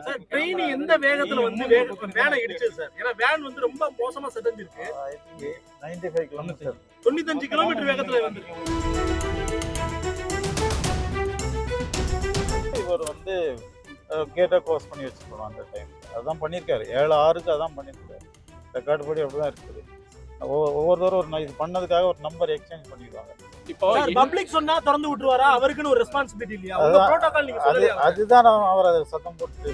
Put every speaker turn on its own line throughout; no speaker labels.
Sir train எந்த வேகத்துல வந்து வேனை இடிச்சது சார்? ஏன்னா வேன் வந்து ரொம்ப மோசமா செதஞ்சிருக்கு.
95 கிலோமீட்டர்
95 கிலோமீட்டர் வேகத்துல வந்திருக்கு.
இவர் வந்து கேட்டை க்ளோஸ் பண்ணி வச்சுக்கணும் அந்த டைம். அதுதான் பண்ணியிருக்காரு. 7:06க்கு அதான் பண்ணியிருக்காரு. ரெக்கார்டு படி அப்படிதான் இருக்குது. ஒவ்வொருத்தரும் ஒரு இது பண்ணதுக்காக ஒரு நம்பர் எக்ஸ்சேஞ்ச் பண்ணிடுவாங்க.
இப்போ பப்ளிக் சொன்னா திறந்து விட்டுருவாரா? அவருக்குன்னு ஒரு ரெஸ்பான்சிபிலிட்டி இல்லையா? உங்க புரோட்டோகால் நீங்க சொல்லலையா?
அதுதான் அவர் அதை சத்தம் போட்டு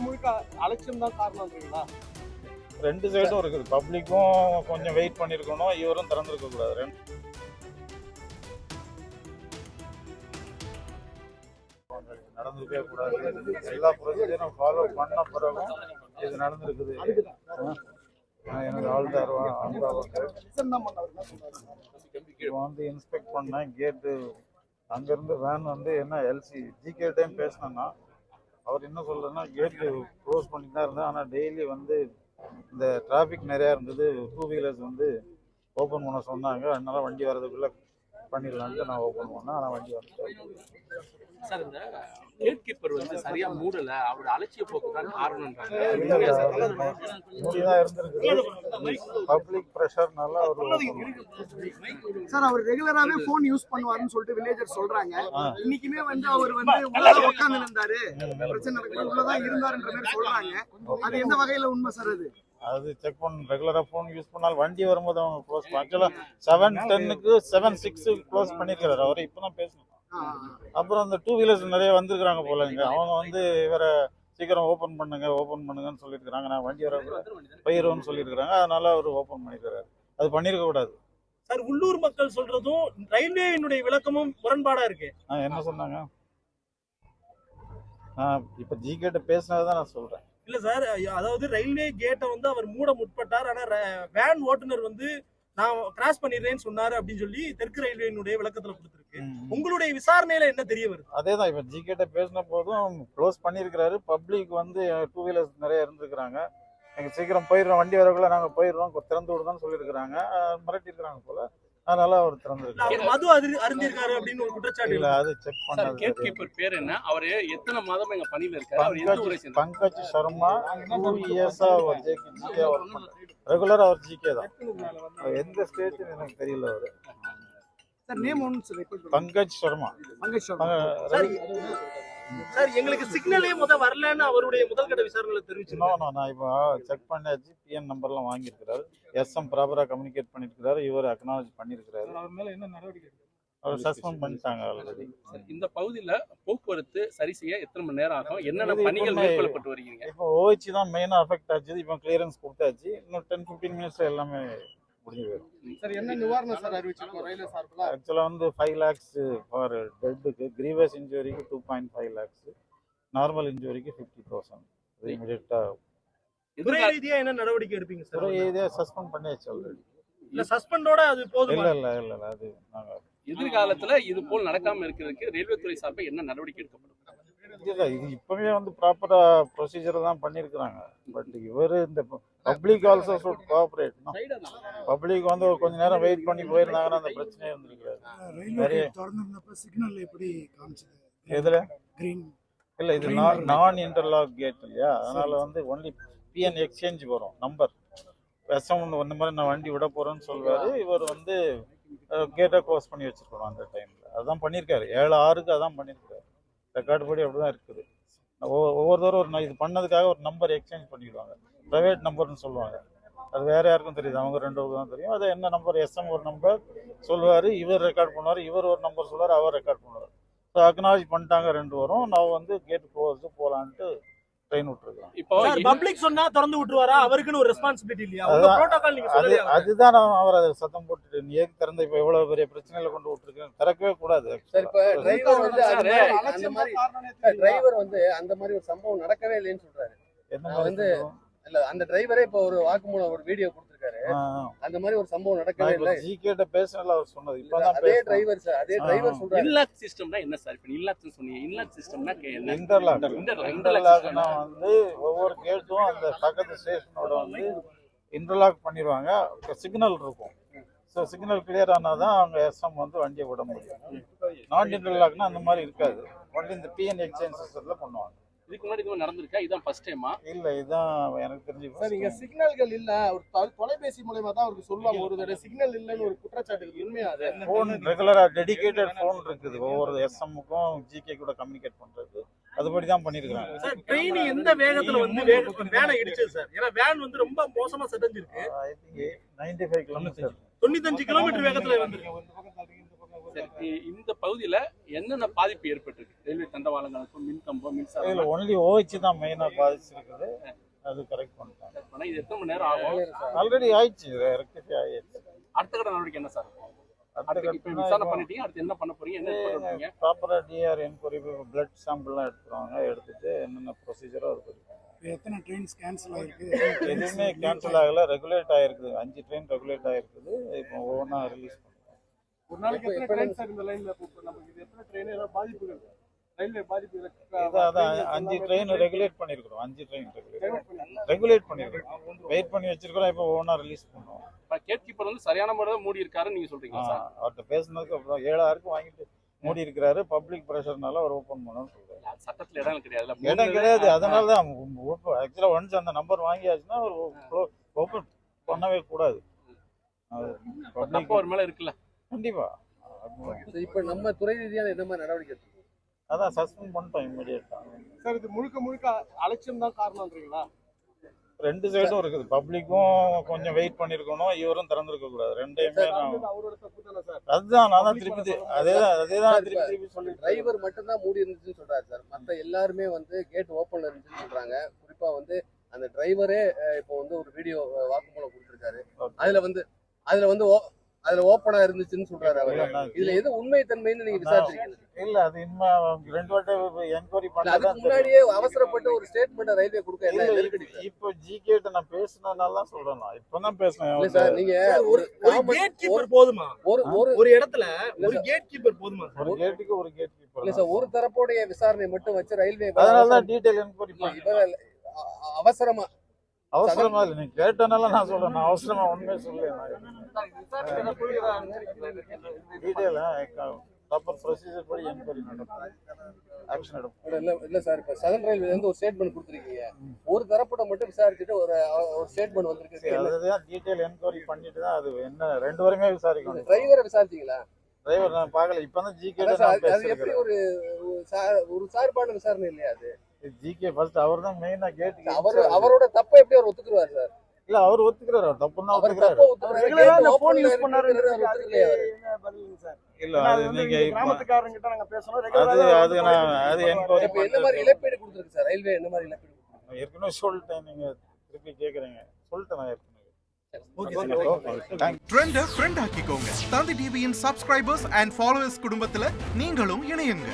முழுக்க அலட்சியம் தான் காரணம்ன்றீங்களா?
ரெண்டு சைடும் இருக்குது. பப்ளிக்கும் கொஞ்சம் வெயிட் பண்ணியிருக்கணும், இவரும் திறந்துருக்க கூடாது. நடந்துருக்கவே கூடாது. எல்லா ப்ரொசீஜரும் ஃபாலோ பண்ண பிறகும் இது நடந்திருக்குது. எனக்கு ஆள்தார்வா வந்து இன்ஸ்பெக்ட் பண்ணேன். கேட்டு அங்கேருந்து வேன் வந்து என்ன எல்சி ஜிகே டைம் பேசினேன்னா அவர் என்ன சொல்றேன்னா கேட்டு க்ளோஸ் பண்ணி தான் இருந்தேன். ஆனால் டெய்லி வந்து இந்த டிராஃபிக் நிறையா இருந்தது, 2 வீலர்ஸ் வந்து ஓப்பன் பண்ண சொன்னாங்க. அதனால வண்டி வர்றதுக்குள்ளே பண்ணிடலான்ட்டு நான் ஓப்பன் பண்ணேன். ஆனால் வண்டி வந்துட்டு
சார் இந்த கேட் கீப்பர் வந்து சரியா மூடல, அவரோட அலட்சிய போக்கு தான் காரணம்ன்றாங்க.
பப்ளிக் பிரஷர்னால
சார் அவர் ரெகுலராவே போன் யூஸ் பண்ணுவாருன்னு சொல்லிட்டு வில்லேஜர் சொல்றாங்க. இன்னைக்குமே வந்து அவர் வந்து உள்ளதான் உட்கார்ந்து இருந்தாரு, பிரச்சனை நடக்குது உள்ளதான் இருந்தாருன்ற மாதிரி சொல்றாங்க. அது எந்த வகையில உண்மை சார்?
அது செக் பண்ண ரெகுலரா போன் யூஸ் பண்ணாலும் வண்டி வரும்போது அவங்க க்ளோஸ் பண்ண ஆக்சுவலா 7:10க்கு 7:06 க்ளோஸ் பண்ணிருக்காரு. அவரை இப்பதான் பேசணும். அப்புறம் அந்த 2 வீலர்ஸ் நிறைய வந்திருக்கிறாங்க போல. இங்க அவங்க வந்து இவரை சீக்கிரம் ஓபன் பண்ணுங்கன்னு சொல்லியிருக்கிறாங்க. நான் வண்டி வர போயிருவோம்னு சொல்லியிருக்கிறாங்க. அதனால அவர் ஓபன் பண்ணிருக்காரு. அது பண்ணிருக்க கூடாது
சார். உள்ளூர் மக்கள் சொல்றதும் ரயில்வேயினுடைய விளக்கமும் முரண்பாடா இருக்கு.
என்ன சொன்னாங்க? இப்ப ஜி கேட்ட பேசினதான் நான் சொல்றேன்.
இல்ல சார், அதாவது ரயில்வே கேட்டை வந்து அவர் மூட முற்பட்டார். ஆனா வேன் ஓட்டுநர் வந்து நான் கிராஸ் பண்ணிடுறேன்னு சொன்னாரு அப்படின்னு சொல்லி தெற்கு ரயில்வேயினுடைய விளக்கத்துல கொடுத்திருக்கு. உங்களுடைய விசாரணையில என்ன தெரிய வருது?
அதேதான் இப்ப ஜி கேட்ட பேசின போதும் க்ளோஸ் பண்ணிருக்கிறாரு. பப்ளிக் வந்து 2 வீலர்ஸ் நிறைய இருந்திருக்கிறாங்க. எங்க சீக்கிரம் போயிடுறோம், வண்டி வரக்குள்ள நாங்க போயிடுறோம், திறந்து விடுதான்னு சொல்லியிருக்கிறாங்க. மிரட்டி இருக்கிறாங்க போல. அதனால அவர் திறந்திருக்காரு.
மது அருந்திருக்காரு அப்படின்னு ஒரு குற்றச்சாட்டு
இல்ல. அது செக் பண்ணாரு.
கேட் கீப்பர் பேர் என்ன? அவரு எத்தனை மாதம் எங்க பணியில இருக்காரு? அவர் எந்த ஊரை சேர்ந்தவர்?
பங்கஜ் சர்மா 2 இயர்ஸா அவர் ஜிகே ஒர்க் பண்றாரு. ரெகுலரா அவர் ஜிகே தான். எந்த ஸ்டேட்னு எனக்கு தெரியல. அவரு
சார் நேம் ஒன்னு சொல்லுங்க.
பங்கஜ் சர்மா.
சார் எங்களுக்கு சிக்னலே வரலன்னு அவருடைய முதல்கட்ட விசாரணையில தெரிவிச்சிருக்காங்க.
நான் இப்போ செக் பண்ணாச்சு. பிஎன் நம்பர்லாம் வாங்கியிருக்கிறாரு. எஸ்எம் ப்ராப்பரா கம்யூனிகேட் பண்ணிருக்கிறாரு. இவர் அக்னாலஜ் பண்ணிருக்கிறாரு.
அவர் மேல என்ன நடவடிக்கை?
அவர் சஸ்பெண்ட் பண்ணிட்டாங்க ஆல்ரெடி.
இந்த பகுதியில போக்குவரத்து சரி செய்ய எத்தனை மணி நேரம் ஆகும்? என்னென்ன பணிகள் மேற்கொள்ளப்பட்டு வருகிறீங்க?
இப்போ ஓஹெச் தான் மெயினா அஃபெக்ட் ஆச்சு. இப்போ கிளியரன்ஸ் கொடுத்தாச்சு. இன்னும் 10-15 மினிட்ஸ்ல எல்லாமே முடிஞ்சு போயிடும்.
சார் என்ன நிவாரணம் சார் அறிவிச்சிருக்கோம் ரயில்வே சார்பில்?
ஆக்சுவலா வந்து 5 lakhs for டெட்டுக்கு, grievous இன்ஜுரிக்கு 2.5 lakhs, normal இன்ஜுரிக்கு 50,000. இமிடியேட்டா
துறை ரீதியா என்ன நடவடிக்கை எடுப்பீங்க சார்?
துறை ரீதியா சஸ்பெண்ட் பண்ணியாச்சு ஆல்ரெடி.
இல்ல சஸ்பெண்டோட அது போதுமா?
இல்ல அது நாங்க
எதிர்காலத்துல இது போல் நடக்காம இருக்கிறதுக்கு ரயில்வே துறை சார்பில் என்ன நடவடிக்கை எடுக்கப்படும்?
இது இப்பவே வந்து ப்ராப்பரா ப்ரொசீஜர் தான் பண்ணிருக்காங்க. பட் இவரு இந்த public also should cooperate. Public வந்து கொஞ்ச நேரம் வெயிட் பண்ணி போயிருந்தாங்கன்னா அந்த பிரச்சனையே இருந்திருக்காது. நிறைய
சிக்னல் எப்படி காமிச்சது?
எதுல இல்ல, இது நான் இன்டர்லாக் கேட் இல்லையா? அதனால வந்து ஒன்லி பிஎன் எக்ஸ்சேஞ்ச் வரும் நம்பர். எஸ்எம் இந்த மாதிரி நான் வண்டி விட போறேன்னு சொல்றாரு. இவர் வந்து கேட்டை க்ளோஸ் பண்ணி வச்சிருக்கணும் அந்த டைம்ல. அதான் பண்ணியிருக்காரு. 7:06க்கு அதான் பண்ணியிருக்காரு. ரெக்கார்டு படி அப்படிதான் இருக்குது. ஒவ்வொருத்தரும் ஒரு இது பண்ணதுக்காக ஒரு நம்பர் எக்ஸ்சேஞ்ச் பண்ணிடுவாங்க. ப்ரைவேட் நம்பர்னு சொல்லுவாங்க. அது வேற யாருக்கும் தெரியுது, அவங்க 2 பேருக்கு தான் தெரியும். அது என்ன நம்பர்? எஸ்எம் ஒரு நம்பர் சொல்லுவாரு, இவர் ரெக்கார்ட் பண்ணுவார். இவர் ஒரு நம்பர் சொல்லுவார், அவர் ரெக்கார்ட் பண்ணுவார். ஸோ அக்னாலஜ் பண்ணிட்டாங்க 2 பேரும். நான் வந்து கேட் க்ளோஸ் போலான்ட்டு ட்ரெயின் விட்டுருக்கோம்.
இப்போ பப்ளிக் சொன்னா திறந்து விட்டுருவாரா? அவருக்குன்னு ஒரு ரெஸ்பான்சிபிலிட்டி இல்லையா? உங்க புரோட்டோகால் நீங்க சொல்லலையா?
அதுதான் அவர் அதை சத்தம் போட்டுட்டு நீ ஏன் திறந்த இப்ப எவ்வளவு பெரிய பிரச்சனையில கொண்டு விட்டுருக்கேன். திறக்கவே கூடாது.
டிரைவர் வந்து அந்த மாதிரி ஒரு சம்பவம் நடக்கவே இல்லைன்னு சொல்றாரு.
என்ன வந்து
இல்ல அந்த டிரைவரே இப்ப ஒரு வாக்குமூலம் ஒரு வீடியோ கொடுத்திருக்காரு. அந்த மாதிரி ஒரு சம்பவம் நடக்கவே இல்லை.
ஜிகேட்ட பேசல அவர் சொன்னது. இப்பதான்
அதே டிரைவர் சார், அதே டிரைவர் சொல்றாரு.
இன்லாக் சிஸ்டம்னா என்ன சார்? இப்ப இன்லாக்னு சொன்னீங்க. இன்லாக் சிஸ்டம்னா என்ன?
இன்டர்லாக்னா வந்து ஒவ்வொரு கேட்டும் அந்த பக்கத்து ஸ்டேஷனோட வந்து இன்டர்லாக் பண்ணிடுவாங்க. சிக்னல் இருக்கும். ஸோ சிக்னல் கிளியர் ஆனால் தான் அவங்க எஸ்எம் வந்து வண்டியை விட முடியும். நான் இன்டர்லாக்னா அந்த மாதிரி இருக்காது. ஒன்லி இந்த பிஎன் எக்ஸ்சேஞ்ச் சிஸ்டத்தில் பண்ணுவாங்க.
இதுக்கு முன்னாடி இது நடந்திருக்கா? இதான் ஃபர்ஸ்ட் டைமா?
இல்லை, இதுதான் எனக்கு தெரிஞ்சு
சார் இங்க சிக்னல்கள் இல்ல, ஒரு தொலைபேசி மூலமா தான் அவருக்கு சொல்லுவாங்க. ஒரு தடவை சிக்னல் இல்லன்னு ஒரு குற்றச்சாட்டு உண்மையா? அது
ஃபோன் ரெகுலராக டெடிகேட்டட் ஃபோன் இருக்குது ஒவ்வொரு எஸ்எம்முக்கும் ஜிகே கூட கம்யூனிகேட் பண்ணுறது. அதுபடி தான் பண்ணியிருக்காங்க.
சார் ட்ரெயின் எந்த வேகத்துல வந்து வேனை இடிச்சது சார்? ஏன்னா வேன் வந்து ரொம்ப மோசமா செதஞ்சிருக்கு.
ஐ திங்க் 95 கிலோமீட்டர்
95 கிலோமீட்டர் வேகத்துல வந்திருக்கு.
சரி, இந்த பகுதியில என்னென்ன பாதிப்பு ஏற்பட்டிருக்கு? ரயில்வே தண்டவாளங்களுக்கும் மின்கம்பம், மின்சாரம்.
இதில் ஒன்லி ஓஹெச் தான் மெயினாக பாதிச்சிருக்குது. அது கரெக்ட் பண்ணிட்டாங்க.
ஆனா இது எத்தனை மணி நேரம் ஆகும்?
ஆல்ரெடி ஆயிடுச்சு, ரெக்டிஃபை ஆயிடுச்சு.
அடுத்த கட்ட நடவடிக்கை என்ன சார்? அடுத்து இப்ப விசாரணை பண்ணிட்டீங்க, அடுத்து என்ன பண்ண போறீங்க? என்ன பண்ணுவீங்க?
ப்ராப்பராக டிஆர் என்கொயரி, பிளட் சாம்பிள்லாம் எடுத்துருவாங்க. எடுத்துட்டு என்னென்ன ப்ரொசீஜரோ அது பண்ணிருக்காங்க.
எத்தனை ட்ரெயின்ஸ் கேன்சல் ஆயிருக்கு?
எதுவுமே கேன்சல் ஆகல, ரெகுலேட் ஆயிருக்குது. 5 ட்ரெயின் ரெகுலேட் ஆயிருக்குது. இப்போ ஒவ்வொன்றா ரிலீஸ் பண்ணுறாங்க.
ஒரு நாளைக்கு எத்தனை ட்ரெயின் சார் இந்த லைன்ல நமக்கு? இது எத்தனை ட்ரெயின், ஏதாவது பாதிப்புகள், ரயில்வே பாதிப்பு?
அதான் 5 ட்ரெயின் ரெகுலேட் பண்ணியிருக்கிறோம். 5 ட்ரெயின் ரெகுலேட் பண்ணியிருக்கிறோம். வெயிட் பண்ணி வச்சிருக்கிறோம். இப்போ ஒவ்வொன்றா ரிலீஸ் பண்ணுவோம்.
கேட் கீப்பர் வந்து சரியான முறையில் மூடி இருக்காருன்னு நீங்க சொல்றீங்க சார்?
அவர்கிட்ட பேசினதுக்கு அப்புறம் 7000 வாங்கிட்டு மூடி இருக்கிறாரு. பப்ளிக் ப்ரெஷர்னால அவர் ஓப்பன் பண்ணணும்னு சொல்றாரு.
சட்டத்துல இடம் கிடையாது.
இடம் கிடையாது. அதனால தான் ஆக்சுவலாக ஒன்ஸ் அந்த நம்பர் வாங்கியாச்சுன்னா அவர் ஓப்பன் பண்ணவே கூடாது.
தப்பு அவர் மேல இருக்குல்ல?
கண்டிப்பா.
இப்ப நம்ம துறை ரீதியான என்ன மாதிரி நடவடிக்கை எடுத்துக்கணும்?
அதான் சஸ்பெண்ட் பண்ணிட்டோம் இமிடியேட்டா.
சார் இது முழுக்க அலட்சியம் தான் காரணம்ன்றீங்களா?
ரெண்டு சைடும் இருக்குது. பப்ளிக்கும் கொஞ்சம் வெயிட் பண்ணிருக்கணும், இவரும் திறந்திருக்க கூடாது. ரெண்டையுமே
அவரோட தப்பு தானே சார்?
அதுதான் நான் தான் திருப்பி அதேதான் திருப்பி சொல்லி.
டிரைவர் மட்டும் தான் மூடி இருந்துச்சுன்னு சொல்றாரு சார். மத்த எல்லாருமே வந்து கேட் ஓப்பன்ல இருந்துச்சுன்னு சொல்றாங்க. குறிப்பா வந்து அந்த டிரைவரே இப்போ வந்து ஒரு வீடியோ வாக்குமூலம் கொடுத்திருக்காரு. அதுல ஓப்பனா இருந்துச்சுன்னு சொல்றாரு அவரு. இதுல எது உண்மை தன்மைன்னு நீங்க விசாரிச்சிருக்கீங்க?
இல்ல, அது இன்னும் 2 வாட்டி என்கொயரி பண்ணி
அதுக்கு முன்னாடியே அவசரப்பட்டு ஒரு ஸ்டேட்மெண்ட் ரயில்வே கொடுக்க என்ன நெருக்கடி?
இப்போ ஜிகேட்ட நான் பேசினதுனால தான் சொல்றேன். நான் இப்பதான் பேசினேன்
சார். நீங்க
ஒரு கேட் கீப்பர் போதுமா? ஒரு இடத்துல ஒரு கேட் கீப்பர் போதுமா?
ஒரு கேட்டுக்கு ஒரு கேட் கீப்பர்
இல்ல சார், ஒரு தரப்புடைய விசாரணை மட்டும் வச்சு ரயில்வே
அதனால தான் டீடைல் என்கொயரி பண்ணி அவசரமா இல்லை. நீங்க கேட்டனால நான் சொல்றேன். நான் அவசரமா ஒண்ணுமே சொல்லல. டீடைல் ப்ராப்பர் ப்ரொசீஜர் படி என்கொயரி நடக்கும், ஆக்ஷன் எடுக்கும்.
இல்ல சார், இப்ப சதன் ரயில்வே வந்து ஒரு ஸ்டேட்மெண்ட் கொடுத்துருக்கீங்க. ஒரு தரப்பட மட்டும் விசாரிச்சுட்டு ஒரு ஸ்டேட்மெண்ட் வந்திருக்கு.
அதுதான் டீடைல் என்கொயரி பண்ணிட்டு தான் அது என்ன 2 பேருமே விசாரிக்கணும்.
டிரைவரை விசாரிச்சீங்களா?
டிரைவர் நான் பார்க்கல. இப்பதான் ஜிகே
அது எப்படி ஒரு சார்பான விசாரணை இல்லையா? அது
ஜிகே ஃபர்ஸ்ட் அவர் தான் மெயினா கேட்.
அவரோட தப்பை எப்படி அவர் ஒத்துக்குறாரு சார்?
இல்ல, அவர் ஒத்துக்கிறாரு. அவர் தப்புன்னா ஒத்துக்கிறாரு. இல்ல, அது நீங்க
கிராமத்துக்காரங்க கிட்ட நாங்க பேசணும்.
அது என்கொயரி
என்ன மாதிரி இழப்பீடு கொடுத்துருக்கு சார் ரயில்வே? என்ன மாதிரி இழப்பீடு?
ஏற்கனவே சொல்லிட்டேன். நீங்க திருப்பி கேக்குறீங்க. சொல்லிட்டேன் நான் ஏற்கனவே.
ட்ரெண்ட ஃப்ரெண்ட் ஆக்கிக்கோங்க. தந்தி டிவியின் சப்ஸ்கிரைபர்ஸ் அண்ட் ஃபாலோவர்ஸ் குடும்பத்துல நீங்களும் இணையுங்க.